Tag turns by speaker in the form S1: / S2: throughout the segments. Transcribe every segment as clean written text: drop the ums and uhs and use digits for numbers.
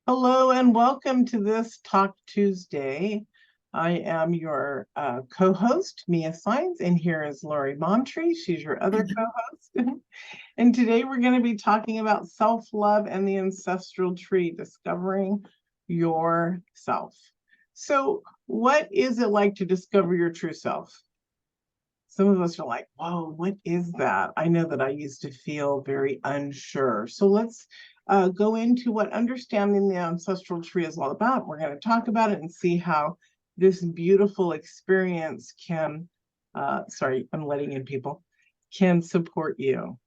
S1: Hello and welcome to this Talk Tuesday. I am your co-host, Mia Saenz, and here is Lori Montry. She's your other co-host. And today we're going to be talking about self-love and the ancestral tree, discovering yourself. So what is it like to discover your true self? Some of us are like, whoa, what is that? I know that I used to feel very unsure. So let's go into what understanding the ancestral tree is all about. We're going to talk about it and see how this beautiful experience can, sorry, I'm letting in people, can support you.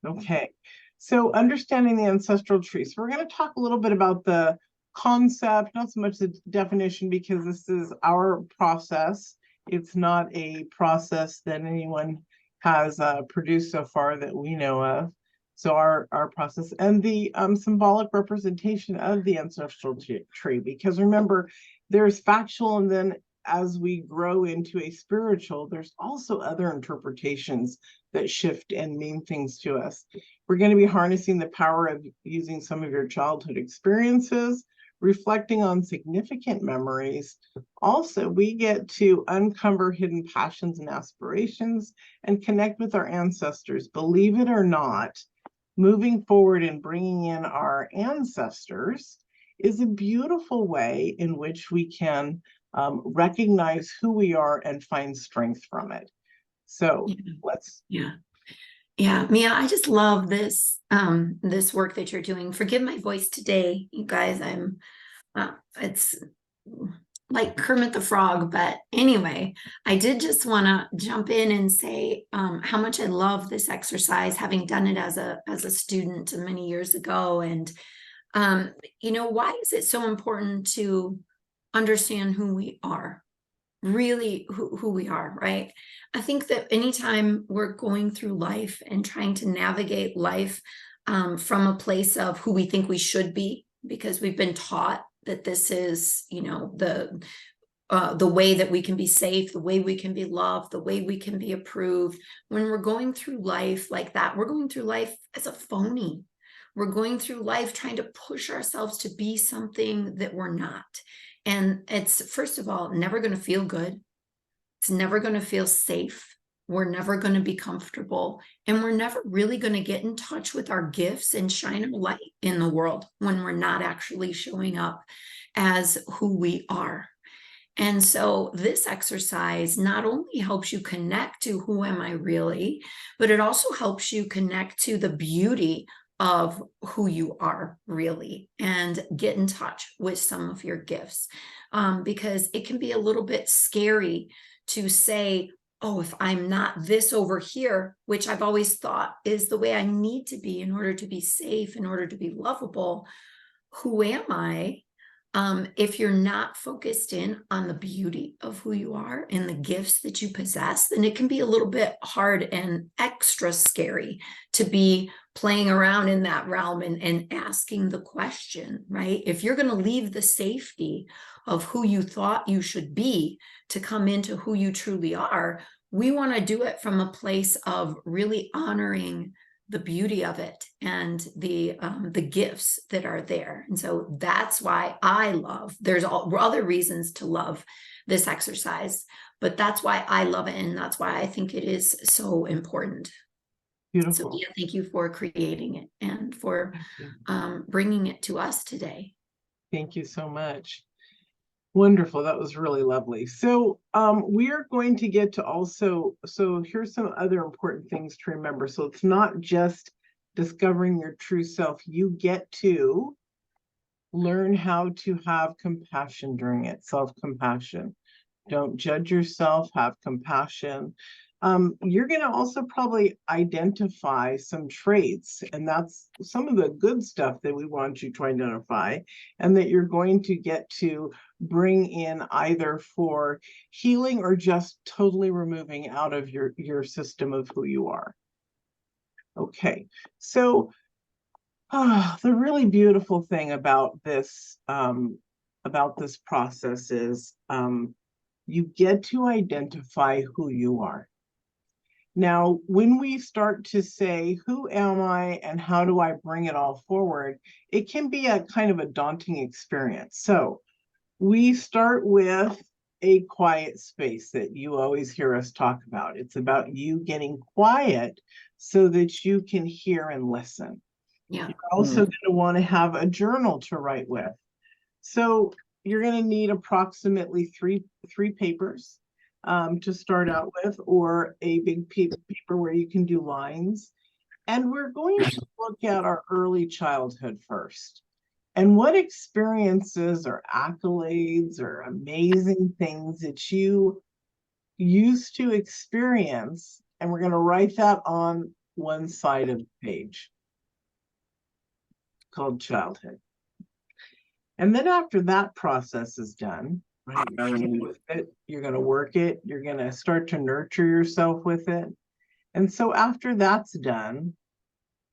S1: Okay, so understanding the ancestral tree. So we're going to talk a little bit about the concept, not so much the definition, because this is our process. It's not a process that anyone has produced so far that we know of. So our process and the symbolic representation of the ancestral tree, because remember, there's factual, and then as we grow into a spiritual, there's also other interpretations that shift and mean things to us. We're going to be harnessing the power of using some of your childhood experiences, reflecting on significant memories. Also, we get to uncover hidden passions and aspirations and connect with our ancestors. Believe it or not, moving forward and bringing in our ancestors is a beautiful way in which we can recognize who we are and find strength from it. So let's.
S2: Yeah, Mia, I just love this this work that you're doing. Forgive my voice today, you guys. It's like Kermit the Frog, but anyway, I did just want to jump in and say how much I love this exercise, having done it as a student many years ago. And why is it so important to understand who we are? Really who we are, right? I think that anytime we're going through life and trying to navigate life from a place of who we think we should be, because we've been taught that this is, the way that we can be safe, the way we can be loved, the way we can be approved. When we're going through life like that, we're going through life as a phony. We're going through life trying to push ourselves to be something that we're not. And it's, first of all, never going to feel good. It's never going to feel safe. We're never going to be comfortable. And we're never really going to get in touch with our gifts and shine a light in the world when we're not actually showing up as who we are. And so this exercise not only helps you connect to who am I really, but it also helps you connect to the beauty of who you are really and get in touch with some of your gifts, because it can be a little bit scary to say, oh, if I'm not this over here, which I've always thought is the way I need to be in order to be safe, in order to be lovable, who am I? If you're not focused in on the beauty of who you are and the gifts that you possess, then it can be a little bit hard and extra scary to be playing around in that realm and asking the question, right? If you're going to leave the safety of who you thought you should be to come into who you truly are, we want to do it from a place of really honoring the beauty of it and the gifts that are there. And so that's why I love, there's other reasons to love this exercise, but that's why I love it. And that's why I think it is so important.
S1: Beautiful.
S2: So yeah, thank you for creating it and for bringing it to us today.
S1: Thank you so much. Wonderful. That was really lovely. So we're going to get to also, so here's some other important things to remember. So it's not just discovering your true self. You get to learn how to have compassion during it, self-compassion. Don't judge yourself, have compassion. You're going to also probably identify some traits, and that's some of the good stuff that we want you to identify, and that you're going to get to bring in either for healing or just totally removing out of your system of who you are. Okay, so the really beautiful thing about this process is you get to identify who you are. Now, when we start to say, who am I and how do I bring it all forward, it can be a kind of a daunting experience. So we start with a quiet space that you always hear us talk about. It's about you getting quiet so that you can hear and listen.
S2: Yeah.
S1: You're also going to want to have a journal to write with. So you're going to need approximately three papers to start out with, or a big paper where you can do lines. And we're going to look at our early childhood first. And what experiences or accolades or amazing things that you used to experience. And we're going to write that on one side of the page called childhood. And then after that process is done, right, you're going to work it, you're going to start to nurture yourself with it. And so after that's done.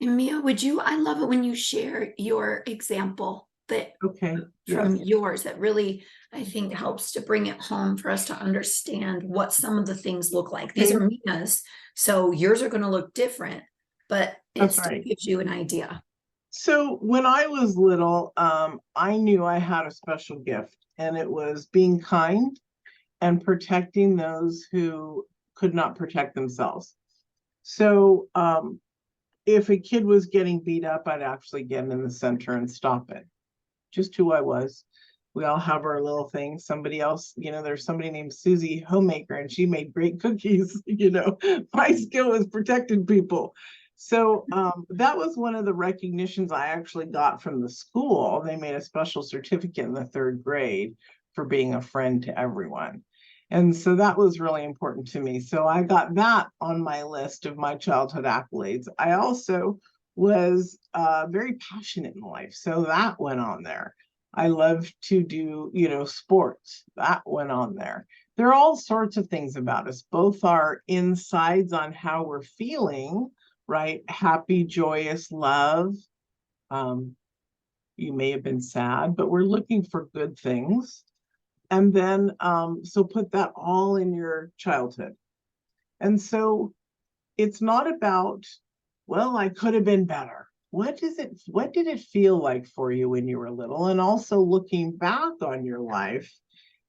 S2: And Mia, I love it when you share your example that from yours that really, I think, helps to bring it home for us to understand what some of the things look like. These are Mia's, so yours are going to look different, but it still gives you an idea.
S1: So when I was little, I knew I had a special gift, and it was being kind and protecting those who could not protect themselves. So if a kid was getting beat up, I'd actually get in the center and stop it. Just who I was. We all have our little things. Somebody else, there's somebody named Susie Homemaker, and she made great cookies. My skill was protecting people. So that was one of the recognitions I actually got from the school. They made a special certificate in the 3rd grade for being a friend to everyone. And so that was really important to me. So I got that on my list of my childhood accolades. I also was very passionate in life. So that went on there. I love to do, sports. That went on there. There are all sorts of things about us, both our insides on how we're feeling, right? Happy, joyous, love. You may have been sad, but we're looking for good things. And then, so put that all in your childhood. And so it's not about, well, I could have been better. What did it feel like for you when you were little? And also looking back on your life,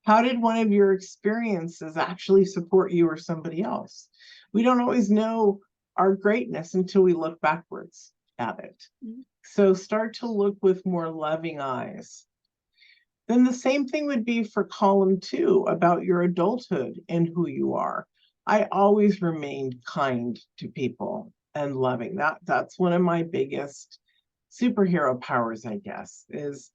S1: how did one of your experiences actually support you or somebody else? We don't always know our greatness until we look backwards at it. Mm-hmm. So start to look with more loving eyes. Then the same thing would be for column 2 about your adulthood and who you are. I always remained kind to people and loving. That's one of my biggest superhero powers, I guess, is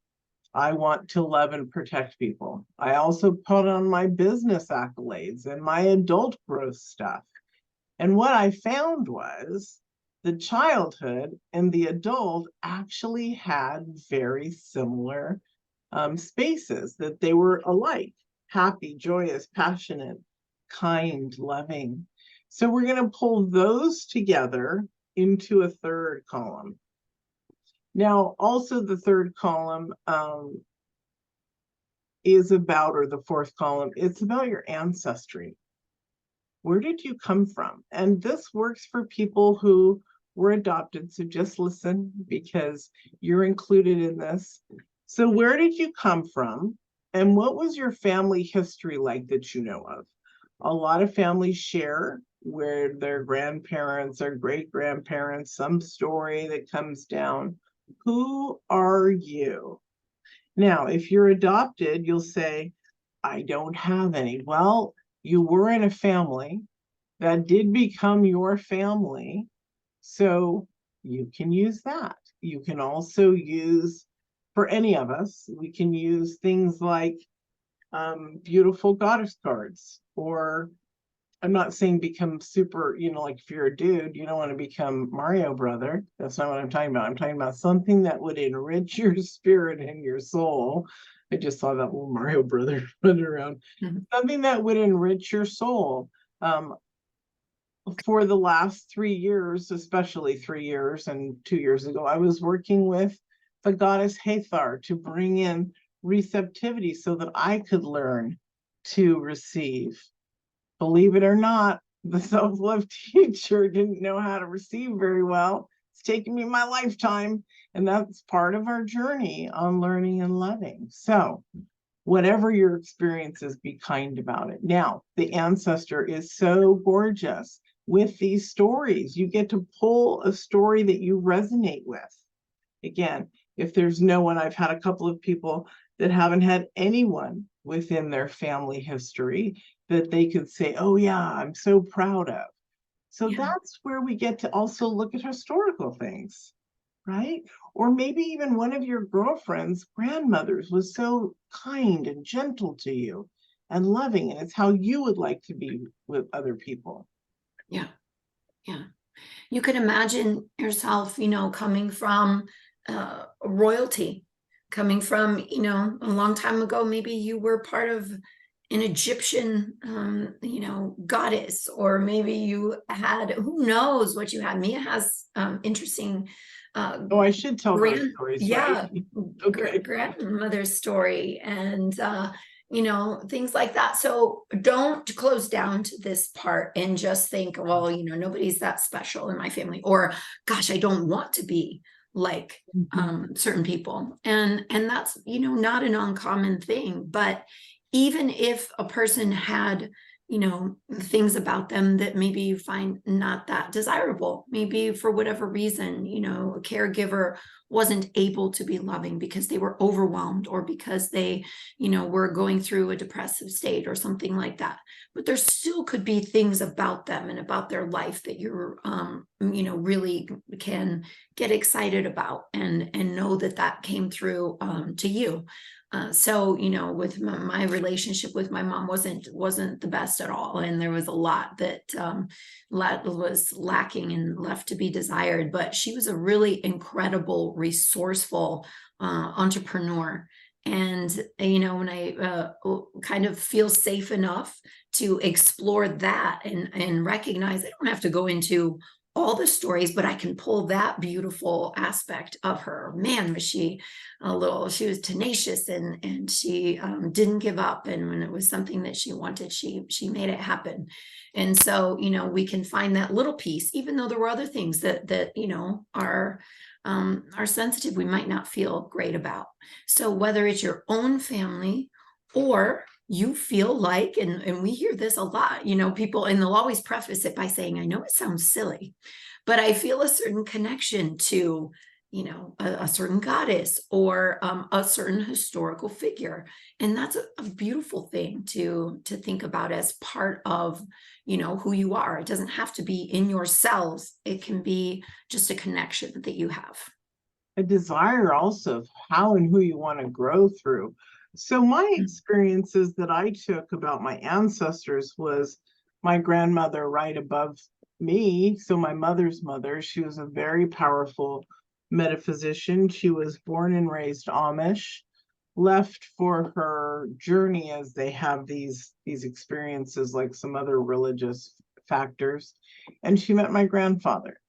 S1: I want to love and protect people. I also put on my business accolades and my adult growth stuff. And what I found was the childhood and the adult actually had very similar spaces, that they were alike: happy, joyous, passionate, kind, loving. So we're going to pull those together into a 3rd column. Now, also the 3rd column is about, or the 4th column, it's about your ancestry. Where did you come from? And this works for people who were adopted. So just listen, because you're included in this. So where did you come from? And what was your family history like that you know of? A lot of families share where their grandparents or great-grandparents, some story that comes down. Who are you? Now, if you're adopted, you'll say, I don't have any. Well, you were in a family that did become your family, so you can use that. You can also use, for any of us, we can use things like beautiful goddess cards, or I'm not saying become super, like if you're a dude, you don't want to become Mario Brother. That's not what I'm talking about. I'm talking about something that would enrich your spirit and your soul. I just saw that little Mario Brother running around. Mm-hmm. Something that would enrich your soul. For the last 3 years, especially 3 years and 2 years ago, I was working with the goddess Hathor to bring in receptivity so that I could learn to receive. Believe it or not, the self-love teacher didn't know how to receive very well. It's taken me my lifetime, and that's part of our journey on learning and loving. So whatever your experience is, be kind about it. Now, the ancestor is so gorgeous with these stories. You get to pull a story that you resonate with. Again, if there's no one, I've had a couple of people that haven't had anyone within their family history that they could say, oh yeah, I'm so proud of. So that's where we get to also look at historical things, right? Or maybe even one of your girlfriend's grandmothers was so kind and gentle to you and loving, and it's how you would like to be with other people.
S2: Yeah. Yeah. You could imagine yourself, coming from royalty, coming from, a long time ago, maybe you were part of an Egyptian, goddess, or maybe you had, who knows what you had. Mia has interesting
S1: Oh, I should tell those stories, right? Okay.
S2: grandmother's story, and things like that. So don't close down to this part and just think, well, nobody's that special in my family, or gosh, I don't want to be like certain people. And that's, not an uncommon thing. But even if a person had, things about them that maybe you find not that desirable, maybe for whatever reason, a caregiver wasn't able to be loving because they were overwhelmed, or because they, were going through a depressive state or something like that. But there still could be things about them and about their life that you're, really can get excited about, and know that that came through to you. So, with my relationship with my mom wasn't the best at all, and there was a lot that was lacking and left to be desired. But she was a really incredible, resourceful entrepreneur. And when I kind of feel safe enough to explore that and recognize I don't have to go into all the stories, but I can pull that beautiful aspect of her. Man, was she she was tenacious, and she didn't give up. And when it was something that she wanted, she made it happen. And so, we can find that little piece, even though there were other things that are sensitive, we might not feel great about. So whether it's your own family, or you feel like, and we hear this a lot, people, and they'll always preface it by saying, I know it sounds silly, but I feel a certain connection to, a certain goddess, or a certain historical figure. And that's a beautiful thing to think about as part of, who you are. It doesn't have to be in your cells. It can be just a connection that you have.
S1: A desire also of how and who you want to grow through. So my experiences that I took about my ancestors was my grandmother right above me. So my mother's mother, she was a very powerful metaphysician. She was born and raised Amish, left for her journey as they have these experiences like some other religious factors. And she met my grandfather,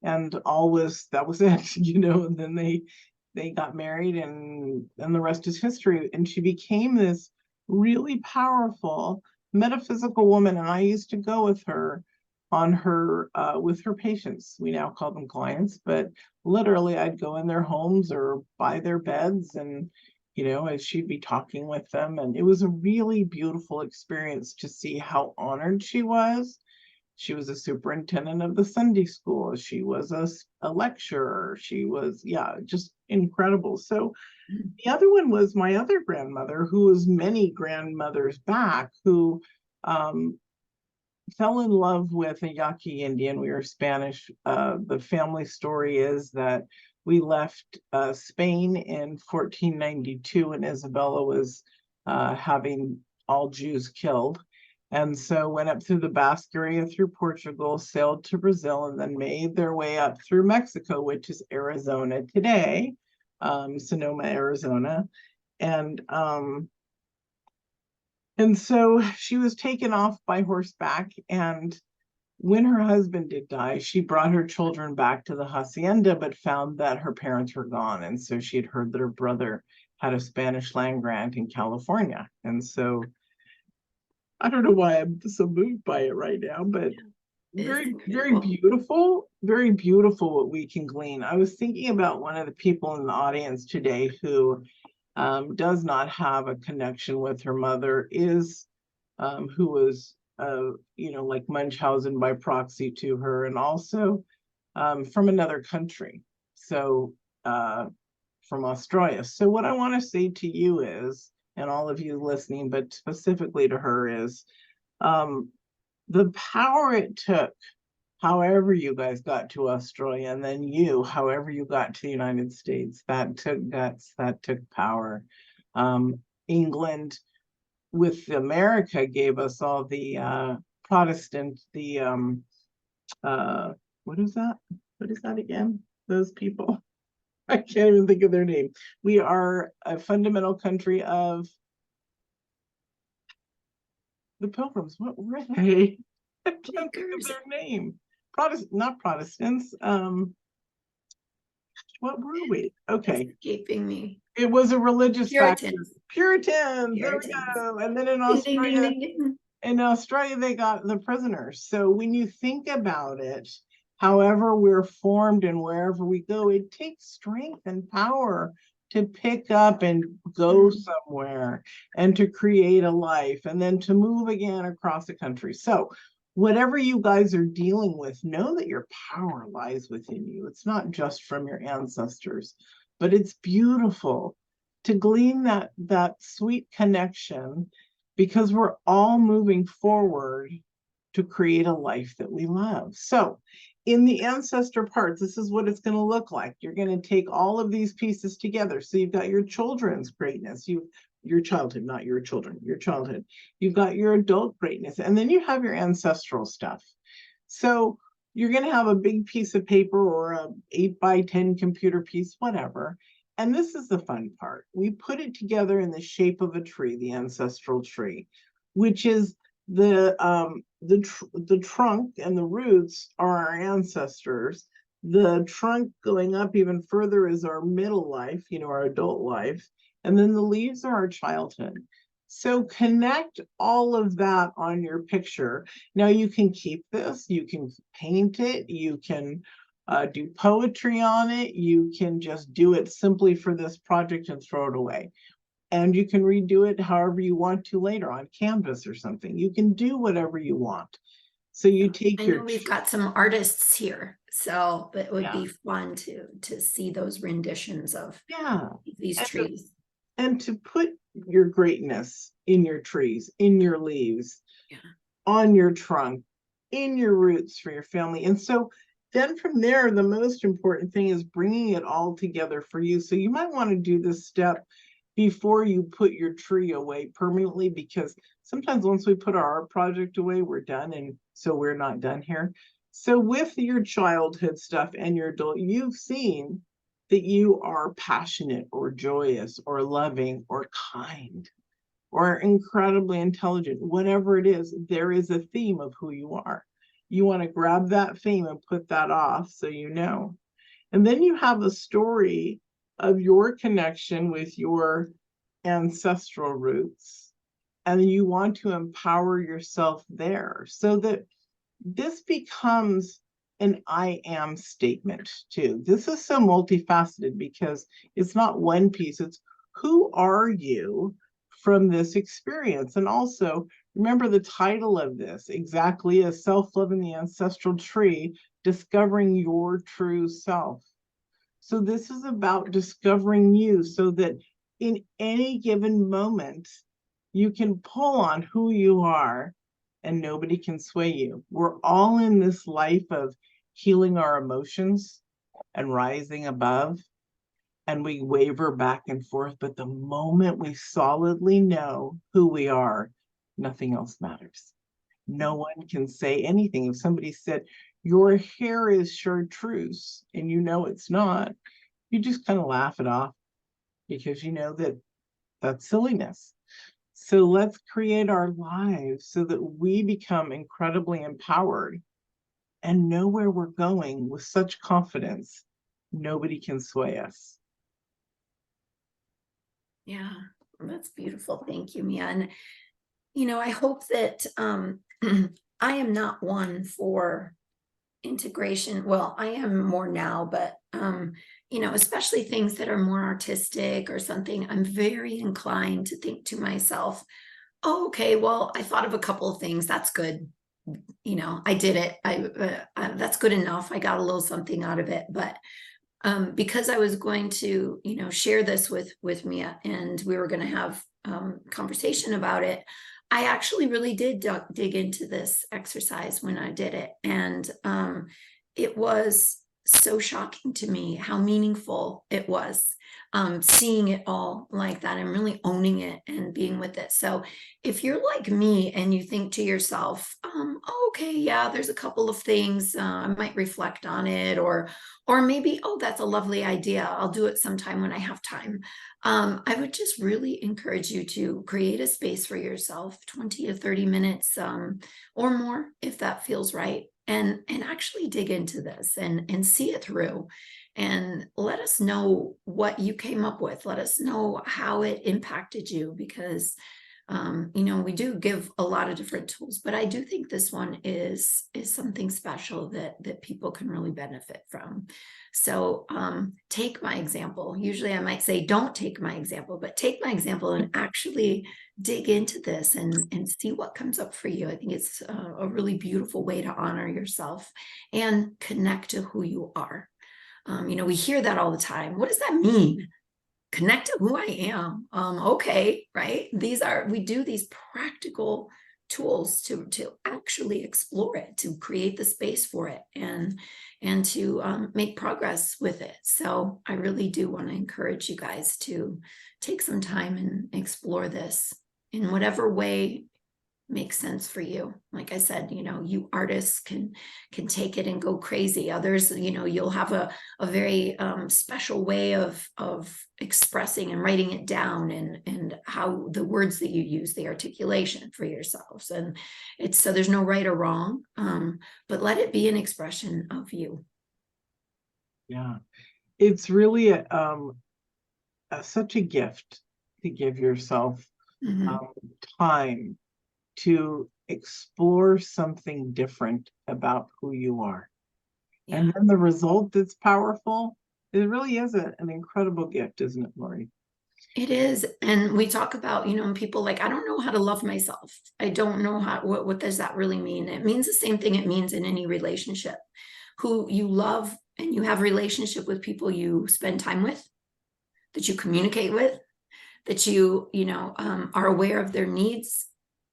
S1: and that was it, and then they got married, and the rest is history. And she became this really powerful metaphysical woman, and I used to go with her on her with her patients. We now call them clients, but literally I'd go in their homes or by their beds, and as she'd be talking with them. And it was a really beautiful experience to see how honored she was. She was a superintendent of the Sunday school. She was a lecturer. She was, yeah, just incredible. So the other one was my other grandmother, who was many grandmothers back, who fell in love with a Yaqui Indian. We were Spanish. The family story is that we left Spain in 1492, and Isabella was having all Jews killed. And so went up through the Basque area, through Portugal, sailed to Brazil, and then made their way up through Mexico, which is Arizona today, Sonoma, Arizona. And so she was taken off by horseback. And when her husband did die, she brought her children back to the hacienda, but found that her parents were gone. And so she had heard that her brother had a Spanish land grant in California. And so I don't know why I'm so moved by it right now, but
S2: It's
S1: very
S2: beautiful.
S1: beautiful what we can glean. I was thinking about one of the people in the audience today who does not have a connection with her mother, is who was like Munchausen by proxy to her, and also from another country. So from Australia. So what I want to say to you is, and all of you listening, but specifically to her, is the power it took, however you guys got to Australia, and then you, however you got to the United States, that took guts, that took power. England with America gave us all the Protestant, what is that? What is that again? Those people. I can't even think of their name. We are a fundamental country of the Pilgrims. What were they? I can't think of their name. Not Protestants. What were we? Okay.
S2: Escaping me.
S1: It was a religious factor.
S2: Puritans.
S1: Puritans. There we
S2: Puritans.
S1: go. And then in
S2: Ding, ding, ding,
S1: Australia,
S2: ding, ding.
S1: they got the prisoners. So when you think about it, however we're formed and wherever we go, it takes strength and power to pick up and go somewhere and to create a life and then to move again across the country. So whatever you guys are dealing with, know that your power lies within you. It's not just from your ancestors, but it's beautiful to glean that sweet connection, because we're all moving forward to create a life that we love. So in the ancestor parts, this is what it's going to look like. You're going to take all of these pieces together. So you've got your children's greatness, your childhood, not your children, your childhood. You've got your adult greatness, and then you have your ancestral stuff. So you're going to have a big piece of paper or a 8x10 computer piece, whatever. And this is the fun part. We put it together in the shape of a tree, the ancestral tree, which is the trunk and the roots are our ancestors. The trunk going up even further is our middle life, our adult life. And then the leaves are our childhood. So connect all of that on your picture. Now you can keep this, you can paint it, you can do poetry on it, you can just do it simply for this project and throw it away. And you can redo it however you want to later on canvas or something. You can do whatever you want. So you take
S2: I know we've got some artists here, so it would be fun to see those renditions of these trees.
S1: And to put your greatness in your trees, in your leaves, on your trunk, in your roots for your family. And so then from there, the most important thing is bringing it all together for you. So you might want to do this step before you put your tree away permanently, because sometimes once we put our art project away, we're done. And so we're not done here. So with your childhood stuff and your adult, you've seen that you are passionate or joyous or loving or kind or incredibly intelligent. Whatever it is, there is a theme of who you are. You want to grab that theme and put that off so you know. And then you have a story of your connection with your ancestral roots, and you want to empower yourself there so that this becomes an I am statement too. This is so multifaceted because it's not one piece, it's who are you from this experience. And also remember the title of this, exactly as Self-Love in the Ancestral Tree, Discovering Your True Self. So this is about discovering you so that in any given moment, you can pull on who you are and nobody can sway you. We're all in this life of healing our emotions and rising above, and we waver back and forth. But the moment we solidly know who we are, nothing else matters. No one can say anything. If somebody said, your hair is chartreuse, and you know it's not, you just kind of laugh it off because you know that that's silliness. So let's create our lives so that we become incredibly empowered and know where we're going with such confidence. Nobody can sway us.
S2: Yeah, that's beautiful. Thank you, Mia. And I hope that I am not one for integration. Well, I am more now, but especially things that are more artistic or something, I'm very inclined to think to myself, oh, okay, well, I thought of a couple of things. That's good. I did it. That's good enough. I got a little something out of it. But because I was going to, share this with Mia, and we were going to have conversation about it, I actually really did dig into this exercise when I did it, and it was so shocking to me how meaningful it was. Seeing it all like that and really owning it and being with it. So if you're like me and you think to yourself, oh, okay, yeah, there's a couple of things, I might reflect on it, or maybe, oh, that's a lovely idea, I'll do it sometime when I have time. I would just really encourage you to create a space for yourself, 20 to 30 minutes, or more, if that feels right, and actually dig into this and see it through, and let us know what you came up with. Let us know how it impacted you, because we do give a lot of different tools, but I do think this one is something special that people can really benefit from. So take my example. Usually I might say, don't take my example, but take my example and actually dig into this and see what comes up for you. I think it's a really beautiful way to honor yourself and connect to who you are. We hear that all the time. What does that mean? Connect to who I am. Okay, right? We do these practical tools to actually explore it, to create the space for it, and to make progress with it. So I really do want to encourage you guys to take some time and explore this in whatever way makes sense for you. Like I said, you artists can take it and go crazy. Others, you'll have a very special way of expressing and writing it down, and how the words that you use, the articulation for yourselves. And it's, so there's no right or wrong, but let it be an expression of you.
S1: Yeah, it's really such a gift to give yourself time to explore something different about who you are. Yeah. And then the result that's powerful, it really is an incredible gift, isn't it, Lori?
S2: It is. And we talk about, people like, I don't know how to love myself. I don't know what does that really mean? It means the same thing it means in any relationship. Who you love, and you have a relationship with people you spend time with, that you communicate with, that you are aware of their needs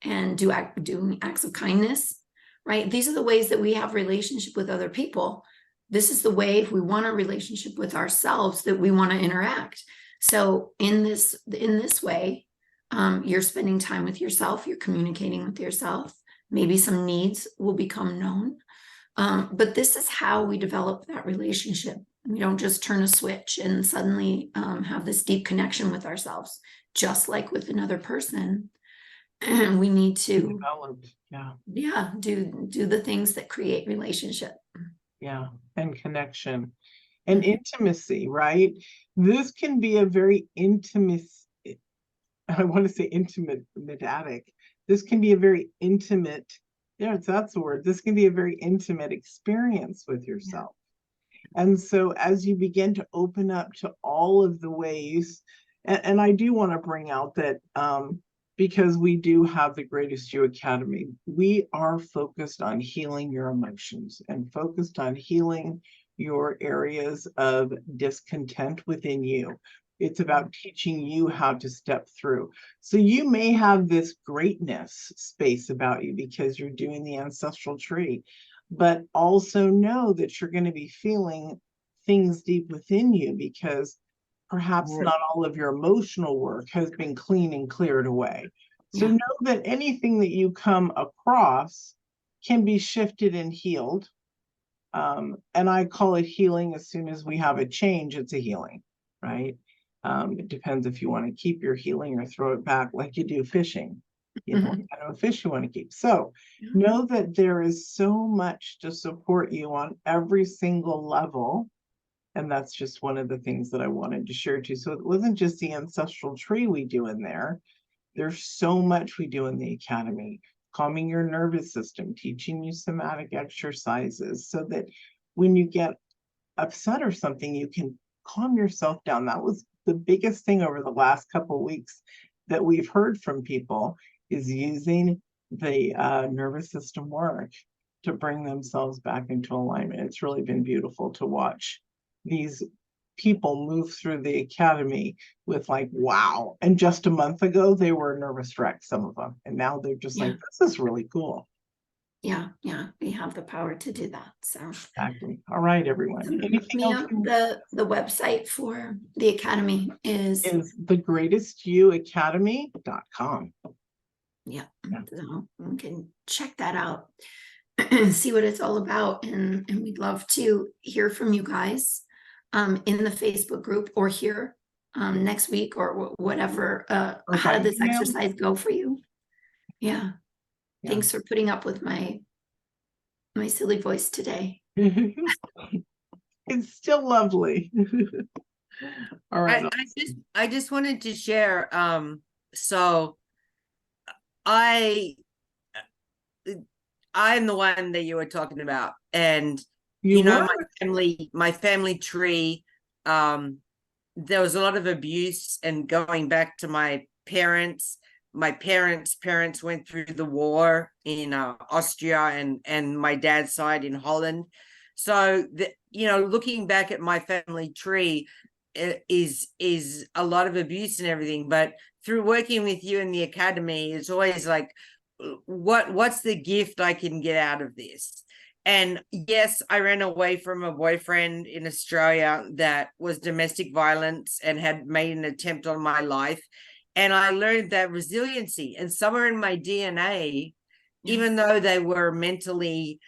S2: and doing acts of kindness, right? These are the ways that we have relationship with other people. This is the way, if we want a relationship with ourselves, that we want to interact. So in this way, you're spending time with yourself, you're communicating with yourself, maybe some needs will become known. But this is how we develop that relationship. We don't just turn a switch and suddenly have this deep connection with ourselves, just like with another person. And we need to do the things that create relationship.
S1: Yeah, and connection and intimacy, right? This can be a very intimate, I want to say intimate, this can be a very intimate, that's the word. This can be a very intimate experience with yourself. Yeah. And so as you begin to open up to all of the ways, and I do want to bring out that because we do have the Greatest You Academy, we are focused on healing your emotions and focused on healing your areas of discontent within you. It's about teaching you how to step through. So you may have this greatness space about you because you're doing the ancestral tree, but also know that you're going to be feeling things deep within you because perhaps not all of your emotional work has been clean and cleared away. So know that anything that you come across can be shifted and healed. And I call it healing. As soon as we have a change, it's a healing, right? It depends if you want to keep your healing or throw it back like you do fishing. You know, what kind of fish you want to keep. So know that there is so much to support you on every single level. And that's just one of the things that I wanted to share too. So it wasn't just the ancestral tree we do in there. There's so much we do in the academy, calming your nervous system, teaching you somatic exercises so that when you get upset or something, you can calm yourself down. That was the biggest thing over the last couple of weeks that we've heard from people, is using the nervous system work to bring themselves back into alignment. It's really been beautiful to watch these people move through the academy with like, wow. And just a month ago, they were nervous wrecks, some of them. And now they're just like, this is really cool.
S2: Yeah, we have the power to do that. So
S1: exactly. All right, everyone. Anything else?
S2: The website for the academy is
S1: thegreatestyouacademy.com.
S2: Yeah, so you can check that out, see what it's all about, and we'd love to hear from you guys in the Facebook group or here next week or whatever. How did this exercise go for you? Yeah. Thanks for putting up with my silly voice today.
S1: It's still lovely. All right.
S3: I just wanted to share. So I'm the one that you were talking about, and you know, my family tree. There was a lot of abuse, and going back to my parents. My parents' went through the war in Austria, and my dad's side in Holland. So you know, looking back at my family tree is a lot of abuse and everything. But through working with you in the academy, it's always like, what's the gift I can get out of this? And yes, I ran away from a boyfriend in Australia that was domestic violence and had made an attempt on my life. And I learned that resiliency, and somewhere in my DNA, even though they were mentally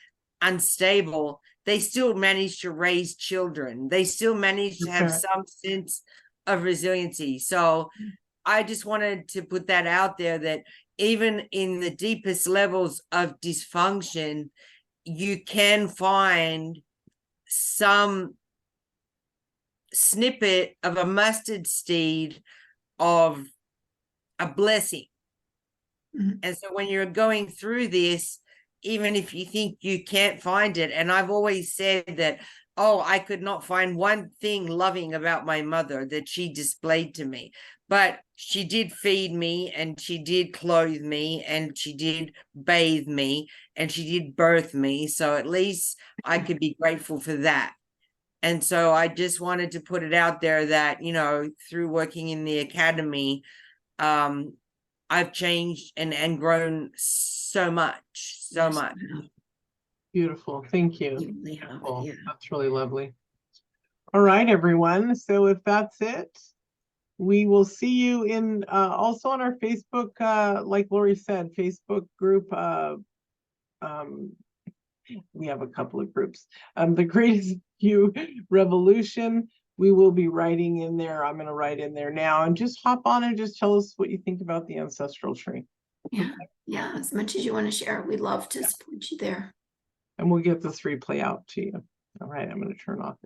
S3: unstable, they still managed to raise children. They still managed to have some sense of resiliency. So I just wanted to put that out there, that even in the deepest levels of dysfunction, you can find some snippet of a mustard seed of a blessing. And so when you're going through this, even if you think you can't find it, and I've always said that, oh, I could not find one thing loving about my mother that she displayed to me, but she did feed me, and she did clothe me, and she did bathe me, and she did birth me. So at least I could be grateful for that. And so I just wanted to put it out there that, you know, through working in the academy, I've changed and grown so much.
S1: Beautiful. Thank you.
S2: You really have,
S1: That's really lovely. All right, everyone. So if that's it, we will see you in also on our Facebook, like Lori said, Facebook group. We have a couple of groups. The Greatest You Revolution. We will be writing in there. I'm going to write in there now, and just hop on and just tell us what you think about the ancestral tree.
S2: Yeah, as much as you want to share, we'd love to support you there.
S1: And we'll get this replay out to you. All right, I'm going to turn off